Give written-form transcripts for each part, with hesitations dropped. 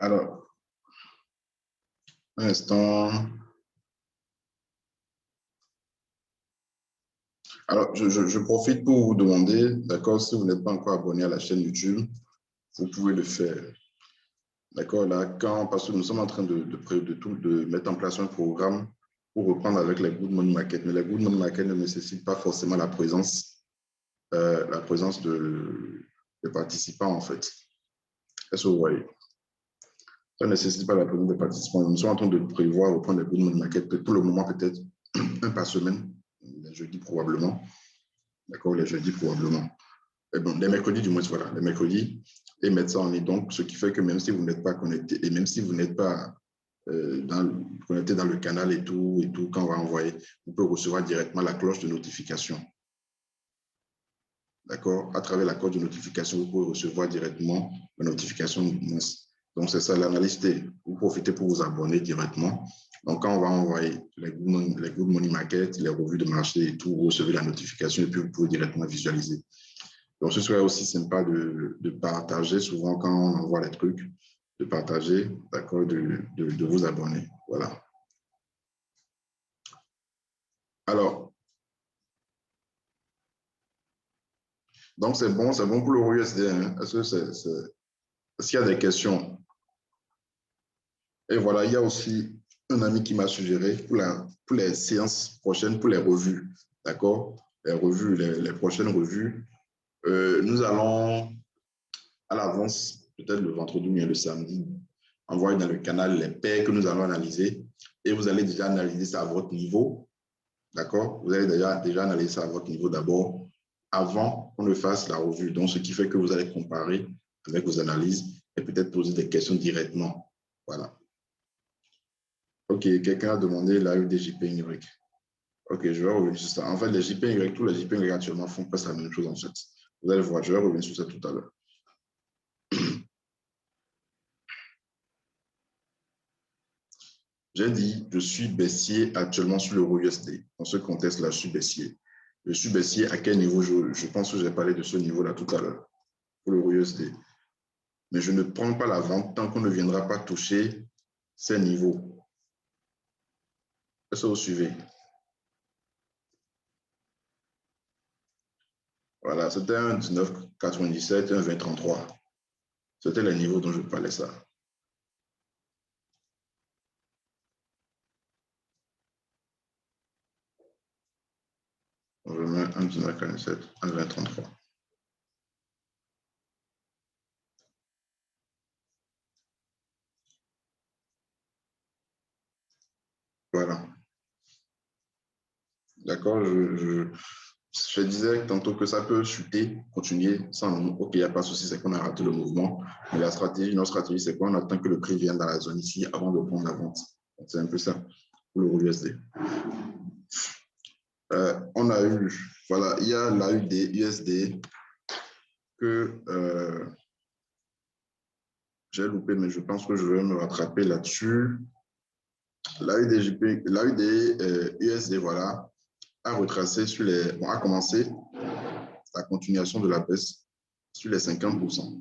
Alors, un instant. Alors, je profite pour vous demander, d'accord, si vous n'êtes pas encore abonné à la chaîne YouTube, vous pouvez le faire. D'accord, là, parce que nous sommes en train de mettre en place un programme pour reprendre avec les Good Money Market. Mais les Good Money Market ne nécessitent pas forcément la présence de participants, en fait. Est-ce que vous voyez? Ça ne nécessite pas la présence des participants. Nous sommes en train de prévoir reprendre les Good Money Market, pour le moment, peut-être un par semaine, les jeudis probablement. D'accord, les jeudis probablement. Et bon, les mercredis, du moins, voilà, les mercredis, et mettre ça en ligne. Donc, ce qui fait que même si vous n'êtes pas connecté, et même si vous n'êtes pas connecté dans le canal et tout, quand on va envoyer, vous pouvez recevoir directement la cloche de notification. D'accord? À travers la cloche de notification, vous pouvez recevoir directement la notification. Donc, c'est ça l'analyse. Vous profitez pour vous abonner directement. Donc, quand on va envoyer les Good Money Market, les revues de marché et tout, vous recevez la notification et puis vous pouvez directement visualiser. Donc, ce serait aussi sympa de partager souvent quand on envoie les trucs, de partager, d'accord, de vous abonner. Voilà. Alors, donc c'est bon pour le USD. Hein? Est-ce qu'il y a des questions? Et voilà, il y a aussi un ami qui m'a suggéré pour les séances prochaines, pour les revues, d'accord? Les revues, les prochaines revues, nous allons à l'avance, peut-être le vendredi ou le samedi, envoyer dans le canal les paires que nous allons analyser et vous allez déjà analyser ça à votre niveau, d'accord? Vous allez déjà analyser ça à votre niveau d'abord avant qu'on ne fasse la revue. Donc, ce qui fait que vous allez comparer avec vos analyses et peut-être poser des questions directement. Voilà. OK, quelqu'un a demandé la des JPY. OK, je vais revenir sur ça. En fait, les JPY, tous les JPY actuellement font presque la même chose en fait. Vous allez voir, je vais revenir sur ça tout à l'heure. J'ai dit, je suis baissier actuellement sur l'euro USD. Dans ce contexte-là, je suis baissier. Je suis baissier à quel niveau? Je pense que j'ai parlé de ce niveau-là tout à l'heure pour l'euro USD. Mais je ne prends pas la vente tant qu'on ne viendra pas toucher ces niveaux. Est-ce que vous suivez? Voilà, c'était un 19,97, un 20,33. C'était les niveaux dont je parlais ça. Je mets un 19,47, un 20,33. Voilà. D'accord, je disais tantôt que ça peut chuter, continuer sans OK, il n'y a pas de souci, c'est qu'on a raté le mouvement. Mais notre stratégie, c'est qu'on attend que le prix vienne dans la zone ici avant de prendre la vente. C'est un peu ça pour l'euro USD. On a eu, voilà, il y a l'AUD USD que j'ai loupé, mais je pense que je vais me rattraper là-dessus. L'AUD USD, voilà, a retracé a commencé la continuation de la baisse sur les 50%.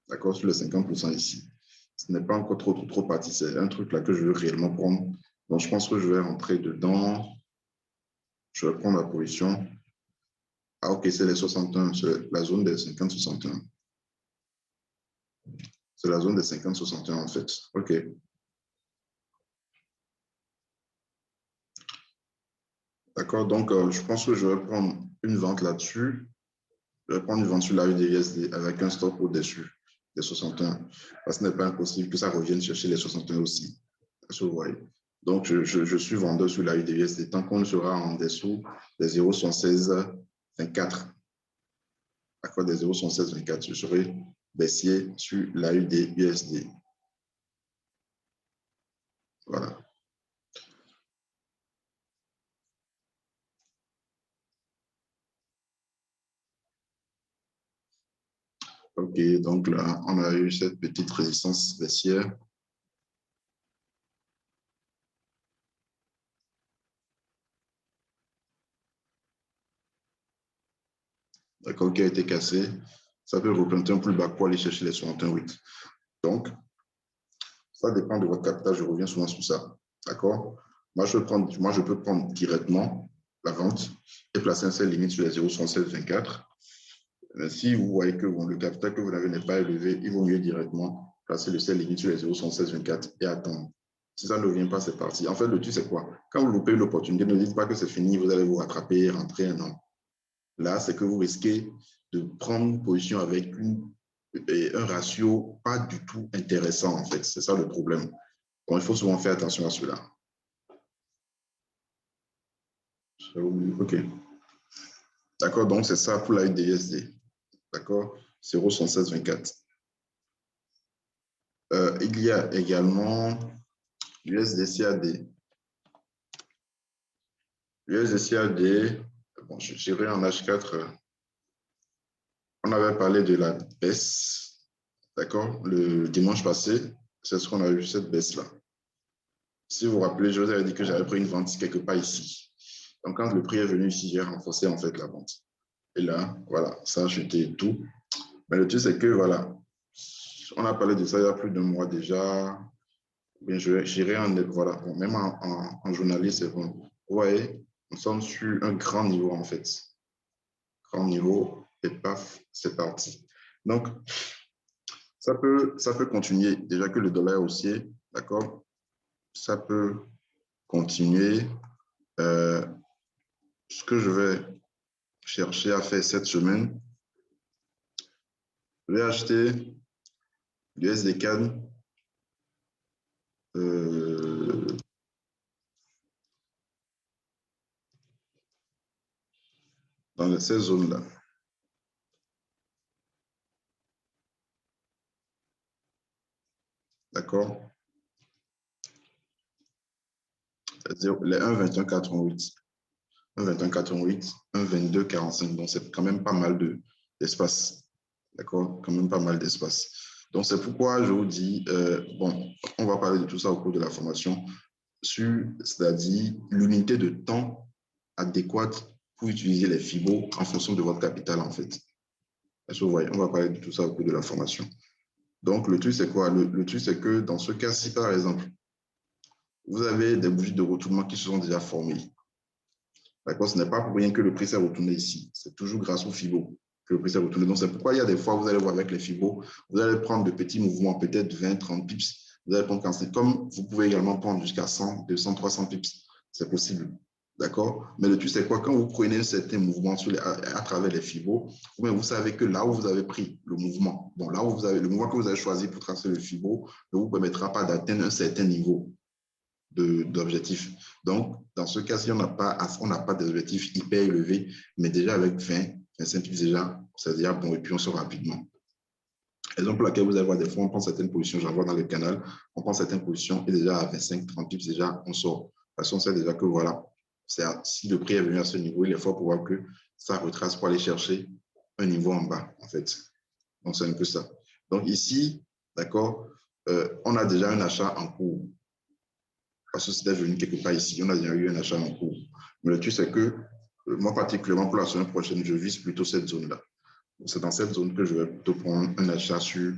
D'accord, sur les 50% ici. Ce n'est pas encore trop parti. C'est un truc là que je veux réellement prendre. Donc, je pense que je vais rentrer dedans. Je vais prendre la position. Ah, OK, c'est les 61. C'est la zone des 50-61. C'est la zone des 50-61 en fait. OK. D'accord, donc je pense que je vais prendre une vente là-dessus. Je vais prendre une vente sur la USD avec un stop au-dessus des 61. Parce que ce n'est pas impossible que ça revienne chercher les 61 aussi. Vous voyez. Donc, je suis vendeur sur la USD tant qu'on sera en dessous des 0,7624. D'accord, des 0,7624, je serai baissier sur la USD. Voilà. OK, donc là, on a eu cette petite résistance baissière. D'accord, qui a été cassé. Ça peut replanter un pullback pour aller chercher les 61,8. Donc, Ça dépend de votre capital. Je reviens souvent sur ça. D'accord? Moi, je peux prendre directement la vente et placer un sell limite sur les 0,7624. Si vous voyez que le capital que vous avez n'est pas élevé, il vaut mieux directement placer le sell limite sur les 0,7624 et attendre. Si ça ne vient pas, c'est parti. En fait, le truc, c'est quoi? Quand vous loupez l'opportunité, ne dites pas que c'est fini, vous allez vous rattraper, rentrer. Non. Là, c'est que vous risquez de prendre une position avec un ratio pas du tout intéressant, en fait. C'est ça le problème. Donc, il faut souvent faire attention à cela. OK. D'accord, donc c'est ça pour la USD. D'accord, 0,7624. Il y a également l'USD-CAD. L'USD-CAD, bon, je dirais en H4, on avait parlé de la baisse, d'accord, le dimanche passé, c'est ce qu'on a eu, cette baisse-là. Si vous vous rappelez, je vous avais dit que j'avais pris une vente quelque part ici. Donc, quand le prix est venu ici, j'ai renforcé en fait la vente. Et là, voilà, ça a chuté et tout. Mais le truc, c'est que, voilà, on a parlé de ça il y a plus d'un mois déjà. Bien, j'irai en... Voilà, bon, même en journaliste, c'est bon. Vous voyez, nous sommes sur un grand niveau, en fait. Grand niveau, et paf, c'est parti. Donc, ça peut continuer. Déjà que le dollar est haussier, d'accord? Ça peut continuer. Ce que je vais chercher à faire cette semaine, je vais acheter du SDCAD dans ces zones-là. D'accord? Les 1,21,88. 1,21,88, 1,22,45. Donc, c'est quand même pas mal d'espace. D'accord? Quand même pas mal d'espace. Donc, c'est pourquoi je vous dis, bon, on va parler de tout ça au cours de la formation, c'est-à-dire l'unité de temps adéquate pour utiliser les FIBO en fonction de votre capital, en fait. Est-ce que vous voyez? On va parler de tout ça au cours de la formation. Donc, le truc, c'est quoi? Le truc, c'est que dans ce cas-ci, par exemple, vous avez des bougies de retournement qui se sont déjà formées. D'accord? Ce n'est pas pour rien que le prix s'est retourné ici. C'est toujours grâce au FIBO que le prix s'est retourné. Donc, c'est pourquoi il y a des fois, vous allez voir avec les FIBO, vous allez prendre de petits mouvements, peut-être 20, 30 pips. Vous allez prendre quand c'est comme vous pouvez également prendre jusqu'à 100, 200, 300 pips. C'est possible. D'accord? Mais le truc, c'est quoi? Quand vous prenez un certain mouvement à travers les FIBO, vous savez que là où vous avez pris le mouvement, bon, là où vous avez le mouvement que vous avez choisi pour tracer le FIBO ne vous permettra pas d'atteindre un certain niveau d'objectifs. Donc, dans ce cas-ci, on n'a pas d'objectifs hyper élevés, mais déjà avec 20, 25 pips déjà, c'est déjà bon, et puis on sort rapidement. Raison pour laquelle vous allez voir des fois, on prend certaines positions, j'en vois dans le canal, on prend certaines positions et déjà à 25, 30 pips, déjà, on sort. Parce qu'on sait déjà que voilà, si le prix est venu à ce niveau, il est fort pour voir que ça retrace pour aller chercher un niveau en bas, en fait. Donc, c'est un peu ça. Donc, ici, d'accord, on a déjà un achat en cours. Parce que c'était venu quelque part ici, on a déjà eu un achat en cours. Mais le truc, c'est que moi, particulièrement pour la semaine prochaine, je vise plutôt cette zone-là. C'est dans cette zone que je vais plutôt prendre un achat sur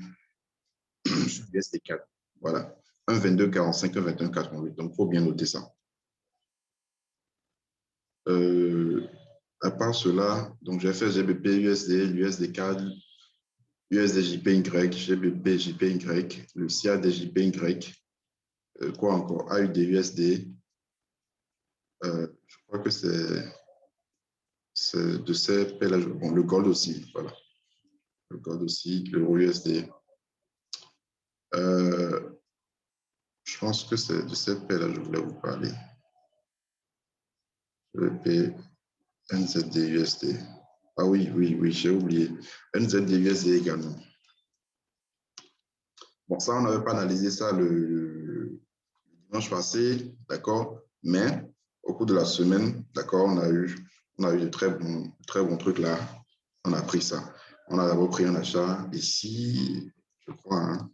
USD4. Voilà. 1,2245, 1,2188. Donc, il faut bien noter ça. À part cela, donc j'ai fait GBP, USD, l'USD4, USD-JPY, GBP, JPY, le CAD, JPY, quoi encore? AUD, USD. Je crois que c'est de ces paires-là. Bon, le gold aussi, voilà. Le gold aussi, l'euro USD. Je pense que c'est de cette paire-là que je voulais vous parler. GBP, NZD, USD. Ah oui, j'ai oublié. NZD, USD également. Bon, ça, on n'avait pas analysé ça le dimanche passé, d'accord? Mais au cours de la semaine, d'accord, on a eu de très bons trucs là. On a pris ça. On a d'abord pris un achat ici, je crois, hein,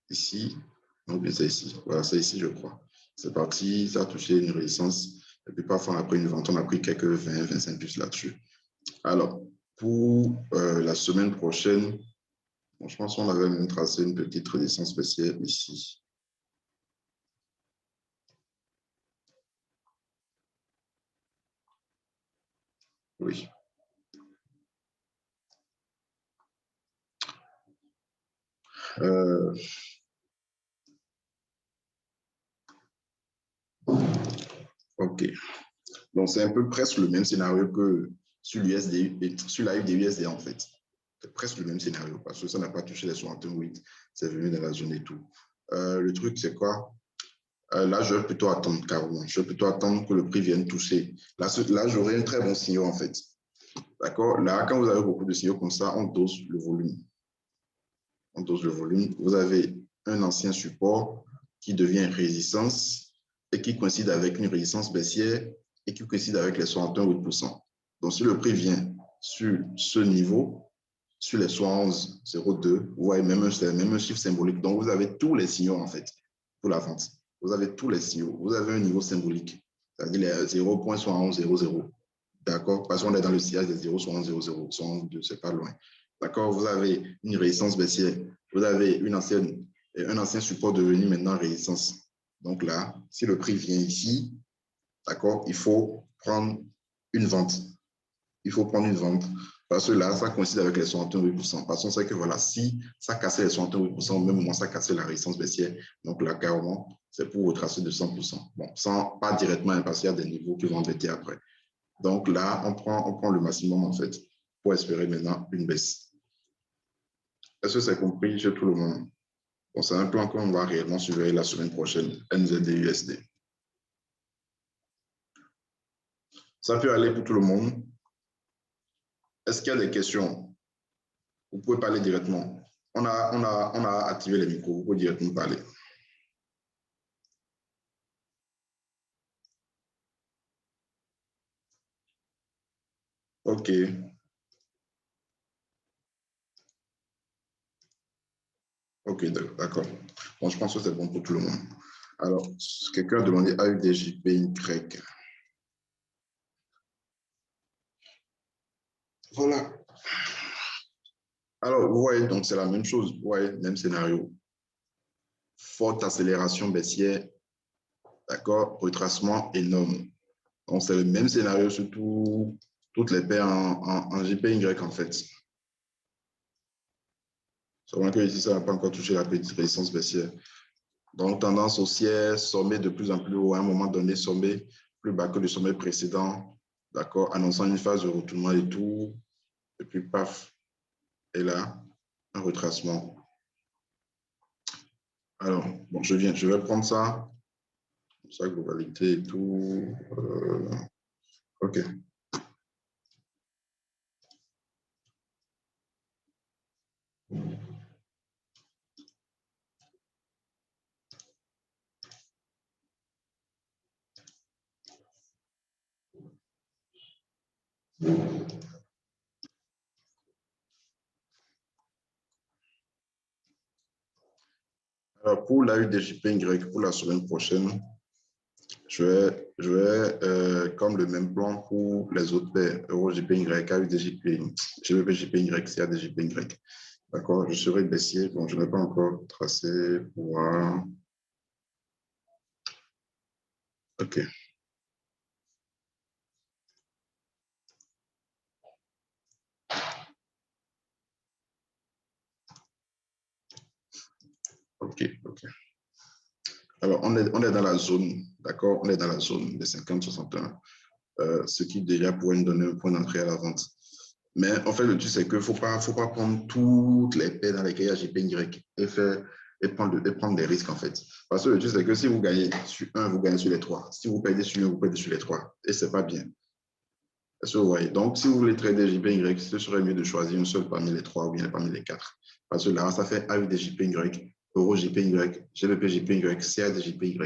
ici. Non, bien c'est ici. Voilà, c'est ici, je crois. C'est parti, ça a touché une résistance. Et puis parfois, on a pris une vente, on a pris quelques 20, 25 plus là-dessus. Alors, pour la semaine prochaine, bon, je pense qu'on avait même tracé une petite résistance spéciale ici. Oui. OK. Donc, c'est un peu presque le même scénario que sur l'USD, sur la USD en fait. C'est presque le même scénario parce que ça n'a pas touché les 68, c'est venu dans la zone et tout. Le truc, c'est quoi? Là, je vais plutôt attendre carrément. Je vais plutôt attendre que le prix vienne toucher. Là j'aurai un très bon signal en fait. D'accord? Là, quand vous avez beaucoup de signaux comme ça, on dose le volume. On dose le volume. Vous avez un ancien support qui devient résistance et qui coïncide avec une résistance baissière et qui coïncide avec les 61,8%. Donc, si le prix vient sur ce niveau, sur les 71,02, vous voyez même un chiffre symbolique. Donc, vous avez tous les signaux en fait pour la vente. Vous avez tous les signaux. Vous avez un niveau symbolique, c'est-à-dire les 0,7100. D'accord? Parce qu'on est dans le sillage des 0,7100, 72, c'est pas loin. D'accord? Vous avez une résistance baissière. Vous avez un ancien support devenu maintenant résistance. Donc là, si le prix vient ici, d'accord, il faut prendre une vente. Il faut prendre une vente parce que là, ça coïncide avec les 68%. Parce qu'on sait que voilà, si ça cassait les 68%, au même moment, ça cassait la résistance baissière. Donc là, carrément, c'est pour retracer de 100%. Bon, sans pas directement, parce qu'il y a des niveaux qui vont embêter après. Donc là, on prend le maximum en fait pour espérer maintenant une baisse. Est-ce que c'est compris chez tout le monde? Bon, c'est un plan qu'on va réellement surveiller la semaine prochaine, NZD-USD. Ça peut aller pour tout le monde. Est-ce qu'il y a des questions? Vous pouvez parler directement. On a activé les micros, vous pouvez directement parler. OK. OK, d'accord. Bon, je pense que c'est bon pour tout le monde. Alors, quelqu'un a demandé AUDJPY. Voilà. Alors, vous voyez, donc c'est la même chose. Vous voyez, même scénario. Forte accélération baissière, d'accord, retracement énorme. Donc, c'est le même scénario sur toutes les paires en JPY en fait. Seulement que ici, ça n'a pas encore touché la petite résistance baissière. Donc, tendance haussière, sommet de plus en plus haut, à un moment donné, sommet plus bas que le sommet précédent, d'accord, annonçant une phase de retournement et tout, et puis paf, et là, un retracement. Alors, bon, je vais prendre ça, sa globalité et tout. OK. Alors, pour la UDJPY pour la semaine prochaine, je vais comme le même plan pour les autres paires, EuroJPY, AUDJPY, GBPJPY, CADJPY. D'accord, je serai baissier. Bon, je n'ai pas encore tracé pour voir. OK. OK, OK. Alors, on est dans la zone, d'accord? On est dans la zone des 50-61, ce qui déjà pourrait nous donner un point d'entrée à la vente. Mais en fait, le truc, c'est qu'il ne faut pas prendre toutes les paires dans lesquelles il y a JPY et prendre des risques, en fait. Parce que le truc, c'est que si vous gagnez sur un, vous gagnez sur les trois. Si vous perdez sur un, vous perdez sur les trois. Et ce n'est pas bien. Est-ce que vous voyez? Donc, si vous voulez trader JPY, ce serait mieux de choisir un seul parmi les trois ou bien parmi les quatre. Parce que là, ça fait AUDJPY, EuroJPY, GBPJPY, CADJPY.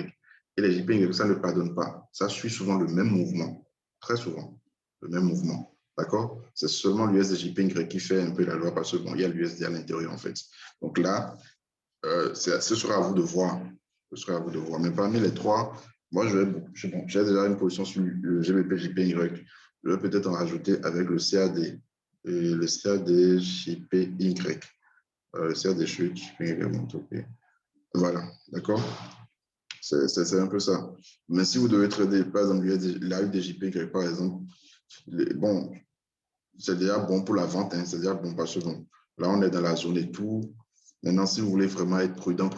Et les JPY, ça ne pardonne pas. Ça suit souvent le même mouvement. Très souvent, le même mouvement. D'accord? C'est seulement l'USDJPY qui fait un peu la loi parce que bon, il y a l'USD à l'intérieur, en fait. Donc là, ce sera à vous de voir. Ce sera à vous de voir. Mais parmi les trois, moi, j'ai déjà une position sur le GBPJPY. Je vais peut-être en rajouter avec le CAD et le CADJPY. Le CADJPY. Voilà, d'accord? C'est un peu ça. Mais si vous devez trader, par exemple, la UDJPY, par exemple, bon, c'est déjà bon pour la vente, hein, c'est déjà bon parce que bon, là, on est dans la zone et tout. Maintenant, si vous voulez vraiment être prudent,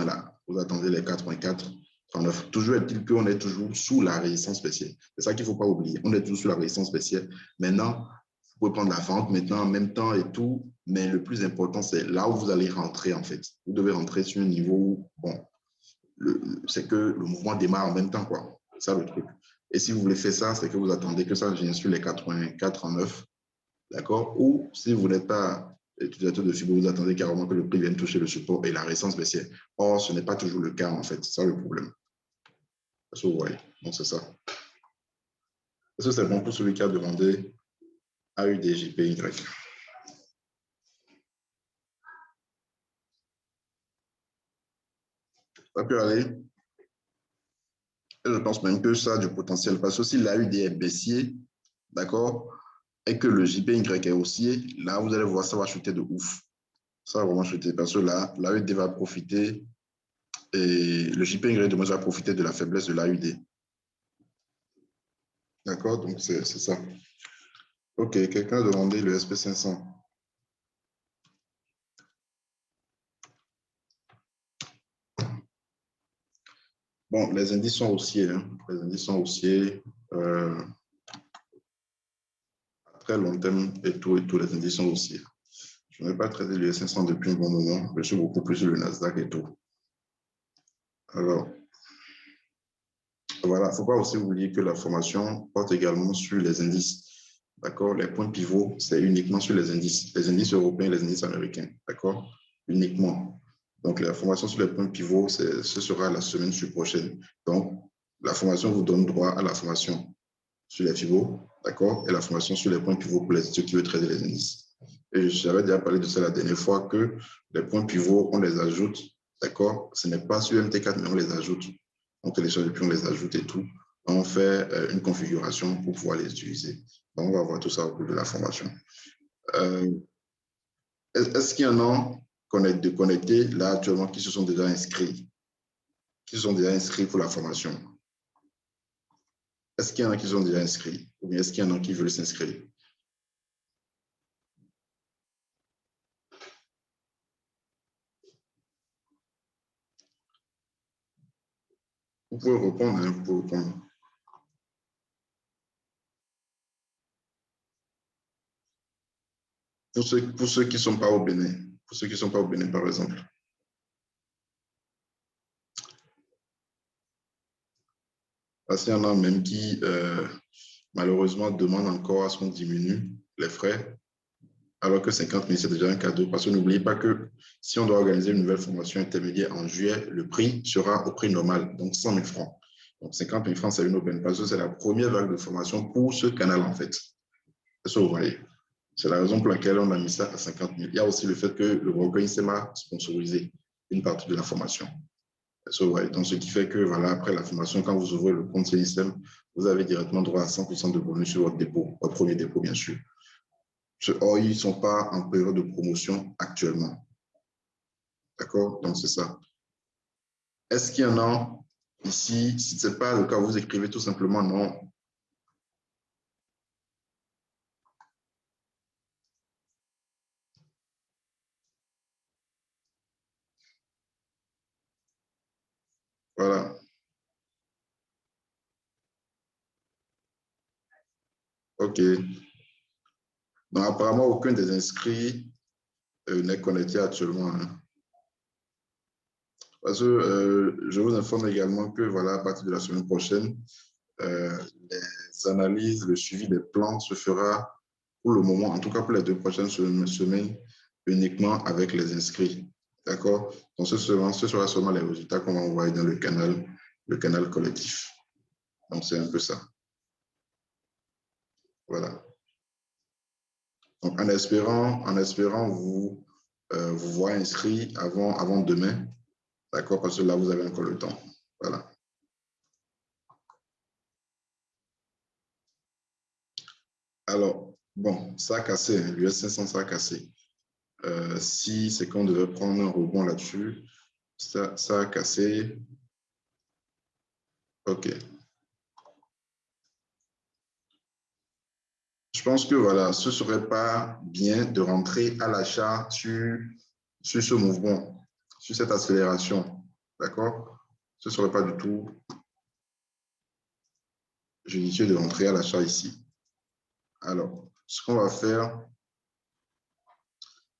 là, vous attendez les 84, 39. Toujours est-il qu'on est toujours sous la résistance baissière. C'est ça qu'il ne faut pas oublier. On est toujours sous la résistance baissière. Maintenant, vous pouvez prendre la vente maintenant en même temps et tout, mais le plus important, c'est là où vous allez rentrer, en fait. Vous devez rentrer sur un niveau où, bon, c'est que le mouvement démarre en même temps, quoi. C'est ça le truc. Et si vous voulez faire ça, c'est que vous attendez que ça vienne sur les 84 en 9, d'accord? Ou si vous n'êtes pas utilisateur de Fibo, vous attendez carrément que le prix vienne toucher le support et la résistance baissière. Or, ce n'est pas toujours le cas, en fait. C'est ça le problème. Parce que vous voyez, donc c'est ça. Est-ce que c'est bon pour celui qui a demandé AUDJPY? Ça peut aller. Et je pense même que ça a du potentiel. Parce que si l'AUD est baissier, d'accord, et que le JPY est haussier, là, vous allez voir, ça va chuter de ouf. Ça va vraiment chuter. Parce que là, l'AUD va profiter et le JPY va profiter de la faiblesse de l'AUD. D'accord, donc c'est ça. OK, quelqu'un a demandé le SP500. Bon, les indices sont haussiers. Hein. Les indices sont haussiers. À très long terme et tout, les indices sont haussiers. Je n'ai pas traité le S500 depuis un bon moment. Je suis beaucoup plus sur le Nasdaq et tout. Alors, voilà, il ne faut pas aussi oublier que la formation porte également sur les indices. D'accord? Les points pivots, c'est uniquement sur les indices européens, les indices américains. D'accord? Uniquement. Donc, la formation sur les points pivots, ce sera la semaine prochaine. Donc, la formation vous donne droit à la formation sur les pivots, d'accord? Et la formation sur les points pivots pour ceux qui veulent traiter les indices. Et j'avais déjà parlé de ça la dernière fois que les points pivots, on les ajoute, d'accord? Ce n'est pas sur MT4, mais on les ajoute. On télécharge et puis on les ajoute et tout. On fait une configuration pour pouvoir les utiliser. Donc, on va voir tout ça au cours de la formation. Est-ce qu'il y en a de connectés là actuellement qui se sont déjà inscrits? Qui se sont déjà inscrits pour la formation? Est-ce qu'il y en a qui sont déjà inscrits? Ou bien est-ce qu'il y en a qui veulent s'inscrire? Vous pouvez répondre, hein, vous pouvez répondre. Pour ceux qui ne sont pas au Bénin, pour ceux qui ne sont pas au Bénin, par exemple. Parce qu'il y en a même qui, malheureusement, demandent encore à ce qu'on diminue les frais, alors que 50 000, c'est déjà un cadeau. Parce que n'oubliez pas que si on doit organiser une nouvelle formation intermédiaire en juillet, le prix sera au prix normal, donc 100 000 francs. Donc 50 000 francs, c'est une aubaine, parce que c'est la première vague de formation pour ce canal, en fait. C'est ça, vous voyez. C'est la raison pour laquelle on a mis ça à 50 000. Il y a aussi le fait que le broker INSEMA a sponsorisé une partie de la formation. Donc, ce qui fait que, voilà, après la formation, quand vous ouvrez le compte CISM, vous avez directement droit à 100% de bonus sur votre dépôt, votre premier dépôt, bien sûr. Or, ils ne sont pas en période de promotion actuellement. D'accord? Donc, c'est ça. Est-ce qu'il y en a ici? Si ce n'est pas le cas, vous écrivez tout simplement non. Voilà. OK. Donc, apparemment, aucun des inscrits n'est connecté actuellement. Hein. Parce que je vous informe également que, voilà, à partir de la semaine prochaine, les analyses, le suivi des plans se fera pour le moment, en tout cas pour les 2 prochaines semaines, uniquement avec les inscrits. D'accord? Donc, ce sera seulement les résultats qu'on va envoyer dans le canal collectif. Donc, c'est un peu ça. Voilà. Donc, en espérant vous voir inscrit avant demain. D'accord? Parce que là, vous avez encore le temps. Voilà. Alors, bon, ça a cassé. Hein, l'US 500, ça a cassé. Si c'est qu'on devait prendre un rebond là-dessus, ça a cassé. OK. je pense que voilà, ce ne serait pas bien de rentrer à l'achat sur ce mouvement, sur cette accélération. D'accord? Ce ne serait pas du tout judicieux de rentrer à l'achat ici. Alors, ce qu'on va faire,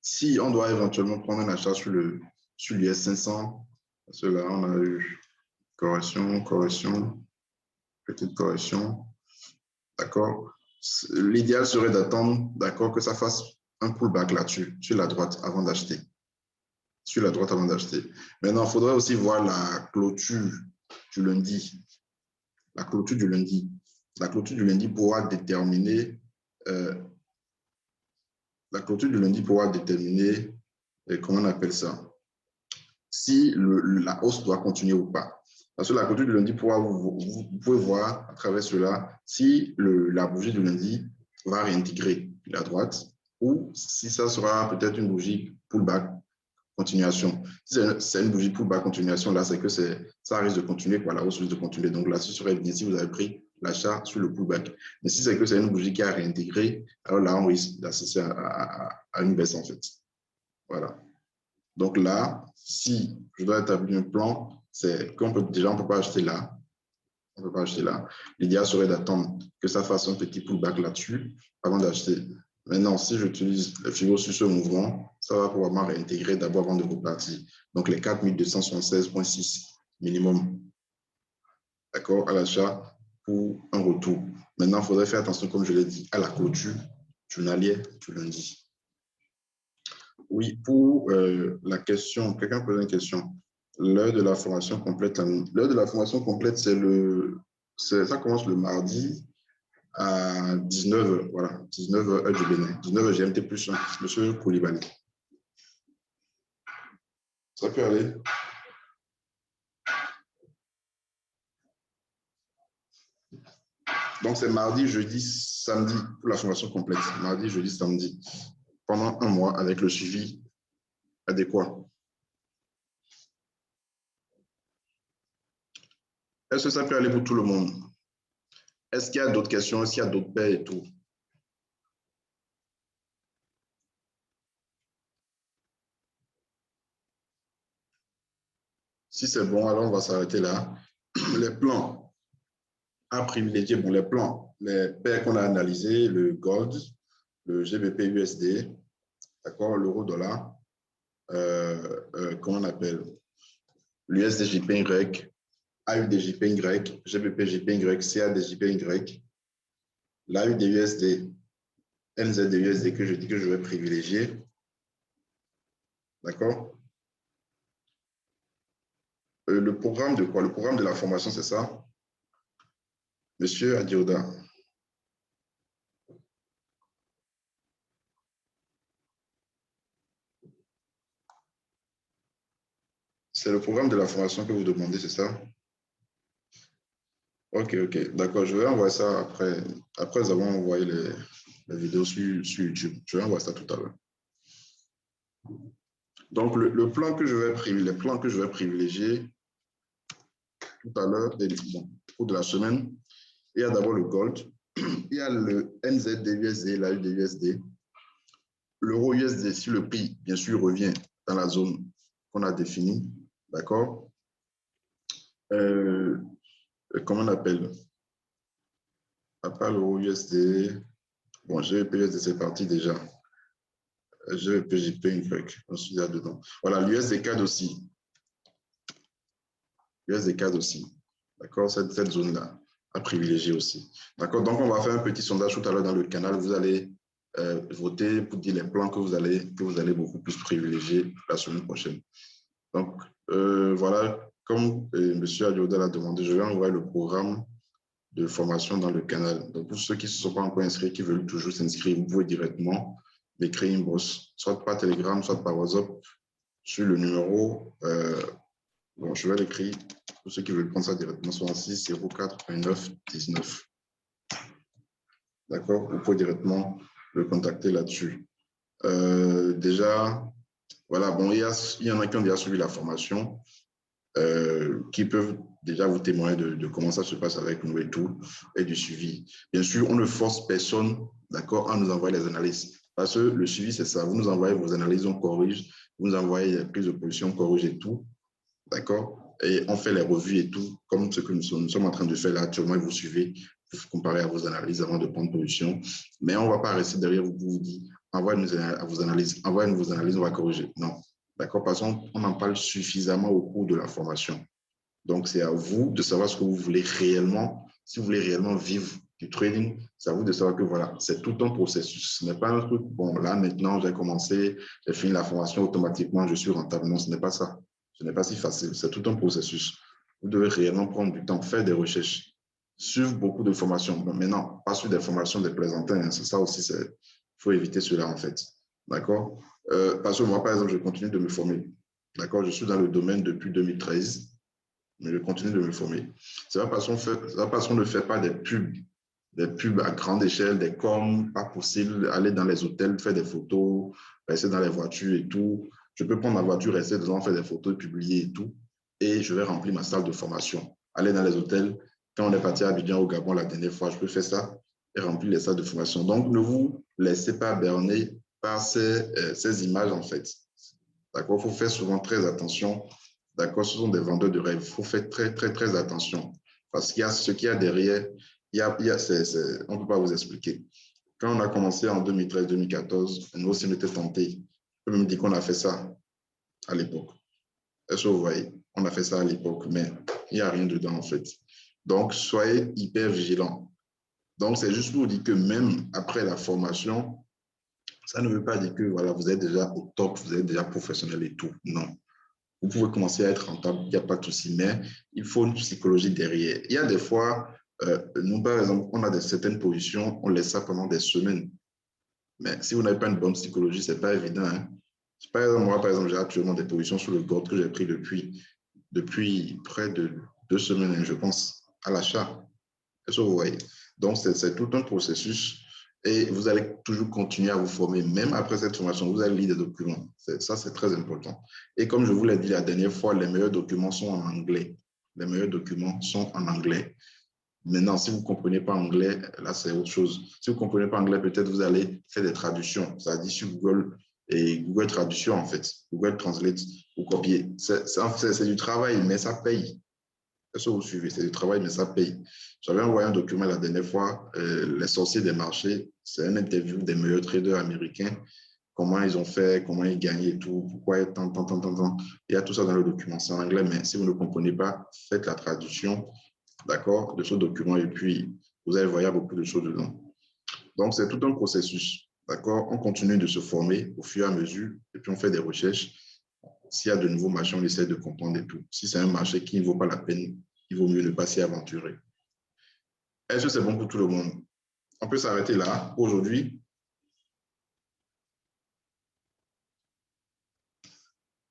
si on doit éventuellement prendre un achat sur l'US 500, parce que là, on a eu correction, petite correction, d'accord? L'idéal serait d'attendre, d'accord, que ça fasse un pullback là-dessus, sur la droite, avant d'acheter. Sur la droite avant d'acheter. Maintenant, il faudrait aussi voir la clôture du lundi. La clôture du lundi. La clôture du lundi pourra déterminer comment on appelle ça, si la hausse doit continuer ou pas. Parce que la clôture du lundi pourra, vous pouvez voir à travers cela si la bougie du lundi va réintégrer la droite ou si ça sera peut-être une bougie pullback continuation. Si c'est une bougie pullback continuation, là, c'est que ça risque de continuer, quoi, la hausse risque de continuer. Donc là, ce serait bien si vous avez pris l'achat sur le pullback. Mais si c'est que c'est une bougie qui a réintégré, alors là, on risque d'assister à une baisse, en fait. Voilà. Donc là, si je dois établir un plan, c'est qu'on peut déjà, on ne peut pas acheter là. On ne peut pas acheter là. L'idéal serait d'attendre que ça fasse un petit pullback là-dessus avant d'acheter. Maintenant, si j'utilise le FIBO sur ce mouvement, ça va probablement réintégrer d'abord avant de repartir. Donc, les 4276,6 minimum, d'accord, à l'achat pour un retour. Maintenant, il faudrait faire attention, comme je l'ai dit, à la clôture journalière du lundi. Oui, pour la question, quelqu'un pose une question. L'heure de la formation complète, ça commence le mardi à 19h, voilà, 19h heure du Bénin, 19h GMT plus 1, monsieur Koulibaly. Ça peut aller? Donc, c'est mardi, jeudi, samedi pour la formation complète. Mardi, jeudi, samedi. Pendant un mois avec le suivi adéquat. Est-ce que ça peut aller pour tout le monde? Est-ce qu'il y a d'autres questions? Est-ce qu'il y a d'autres paires et tout? Si c'est bon, alors on va s'arrêter là. Les plans à privilégier, bon, les paires qu'on a analysées, le gold, le GBP USD, d'accord, l'euro dollar, comment on appelle, l'USD JPY, AUD JPY, GBP JPY, CAD JPY, l'AUD USD, NZD USD que je dis que je vais privilégier, d'accord. Le programme de quoi? Le programme de la formation, c'est ça? Monsieur Adioda. C'est le programme de la formation que vous demandez, c'est ça? Ok, d'accord. Je vais envoyer ça après avoir envoyé les vidéos sur YouTube. Je vais envoyer ça tout à l'heure. Donc, le plan que je vais privilégier, les plans que je vais privilégier tout à l'heure, bon, au cours de la semaine, il y a d'abord le gold, il y a le NZD-USD, l'AUD-USD, l'euro-USD, si le prix, bien sûr, revient dans la zone qu'on a définie, d'accord? Comment on appelle? À part l'euro-USD, bon, GBP-USD, c'est parti déjà. GBP-JPY, on suit là-dedans. Voilà, l'USD-CAD aussi. USD-CAD aussi. D'accord, cette zone-là à privilégier aussi. D'accord, donc on va faire un petit sondage tout à l'heure dans le canal. Vous allez voter pour dire les plans que vous allez beaucoup plus privilégier la semaine prochaine. Donc, voilà, comme M. Adioda l'a demandé, je vais envoyer le programme de formation dans le canal. Donc, pour ceux qui ne se sont pas encore inscrits, qui veulent toujours s'inscrire, vous pouvez directement m'écrire une bosse, soit par Telegram, soit par WhatsApp, sur le numéro, bon, je vais l'écrire pour ceux qui veulent prendre ça directement, 66 04 29 19. D'accord? Vous pouvez directement le contacter là-dessus. Déjà, voilà, bon, il y en a qui ont déjà suivi la formation, qui peuvent déjà vous témoigner de comment ça se passe avec nous et tout, et du suivi. Bien sûr, on ne force personne, d'accord, à nous envoyer les analyses. Parce que le suivi, c'est ça. Vous nous envoyez vos analyses, on corrige. Vous nous envoyez les prises de position, on corrige et tout. D'accord? Et on fait les revues et tout, comme ce que nous sommes en train de faire là actuellement, et vous suivez, vous comparez à vos analyses avant de prendre position. Mais on ne va pas rester derrière vous pour vous dire, envoyez-nous vos analyses, on va corriger. Non. D'accord? Parce qu'on en parle suffisamment au cours de la formation. Donc, c'est à vous de savoir ce que vous voulez réellement. Si vous voulez réellement vivre du trading, c'est à vous de savoir que voilà, c'est tout un processus. Ce n'est pas un truc, bon, là, maintenant, j'ai commencé, j'ai fini la formation automatiquement, je suis rentable. Non, ce n'est pas ça. Ce n'est pas si facile. C'est tout un processus. Vous devez réellement prendre du temps, faire des recherches, suivre beaucoup de formations. Bon, maintenant, pas suivre des formations des plaisantins. Hein. C'est ça aussi, il faut éviter cela, en fait. D'accord? Parce que moi, par exemple, je continue de me former. D'accord? Je suis dans le domaine depuis 2013. Mais je continue de me former. C'est pas parce qu'on ne fait pas des pubs à grande échelle, des coms, pas possible, aller dans les hôtels, faire des photos, rester dans les voitures et tout. Je peux prendre ma voiture, rester dedans, faire des photos, publier et tout. Et je vais remplir ma salle de formation. Aller dans les hôtels. Quand on est parti à Abidjan au Gabon la dernière fois, je peux faire ça et remplir les salles de formation. Donc, ne vous laissez pas berner par ces images, en fait. D'accord? Il faut faire souvent très attention. D'accord? Ce sont des vendeurs de rêves. Il faut faire très, très, très attention. Parce qu'il y a ce qu'il y a derrière, on ne peut pas vous expliquer. Quand on a commencé en 2013-2014, nous aussi, on était tentés. Je peux même dire qu'on a fait ça à l'époque. Est-ce que vous voyez? On a fait ça à l'époque, mais il n'y a rien dedans, en fait. Donc, soyez hyper vigilants. Donc, c'est juste pour dire que même après la formation, ça ne veut pas dire que voilà, vous êtes déjà au top, vous êtes déjà professionnel et tout. Non. Vous pouvez commencer à être rentable, il n'y a pas de souci, mais il faut une psychologie derrière. Il y a des fois, nous, par exemple, on a certaines positions, on laisse ça pendant des semaines. Mais si vous n'avez pas une bonne psychologie, ce n'est pas évident. Hein. Par exemple, moi, par exemple, j'ai actuellement des positions sur le gold que j'ai pris depuis près de 2 semaines, hein, je pense, à l'achat. Est-ce que vous voyez? Donc, c'est tout un processus et vous allez toujours continuer à vous former. Même après cette formation, vous allez lire des documents. Ça, c'est très important. Et comme je vous l'ai dit la dernière fois, les meilleurs documents sont en anglais. Les meilleurs documents sont en anglais. Maintenant, si vous ne comprenez pas anglais, là, c'est autre chose. Si vous ne comprenez pas anglais, peut-être vous allez faire des traductions. Ça dit sur Google et Google Traduction, en fait. Google Translate ou copier. C'est du travail, mais ça paye. Est-ce que vous suivez? C'est du travail, mais ça paye. J'avais envoyé un document la dernière fois, les sorciers des marchés. C'est une interview des meilleurs traders américains. Comment ils ont fait, comment ils gagnent et tout, pourquoi tant. Il y a tout ça dans le document. C'est en anglais, mais si vous ne comprenez pas, faites la traduction, d'accord, de ce document et puis vous allez voir, il y a beaucoup de choses dedans. Donc, c'est tout un processus, d'accord? On continue de se former au fur et à mesure et puis on fait des recherches. S'il y a de nouveaux marchés, on essaie de comprendre et tout. Si c'est un marché qui ne vaut pas la peine, il vaut mieux ne pas s'y aventurer. Est-ce que c'est bon pour tout le monde? On peut s'arrêter là aujourd'hui.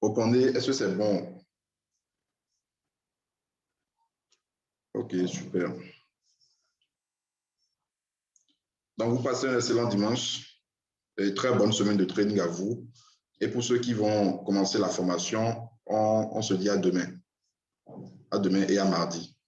Répondez, est-ce que c'est bon? Ok, super. Donc, vous passez un excellent dimanche et très bonne semaine de training à vous. Et pour ceux qui vont commencer la formation, on se dit à demain. À demain et à mardi.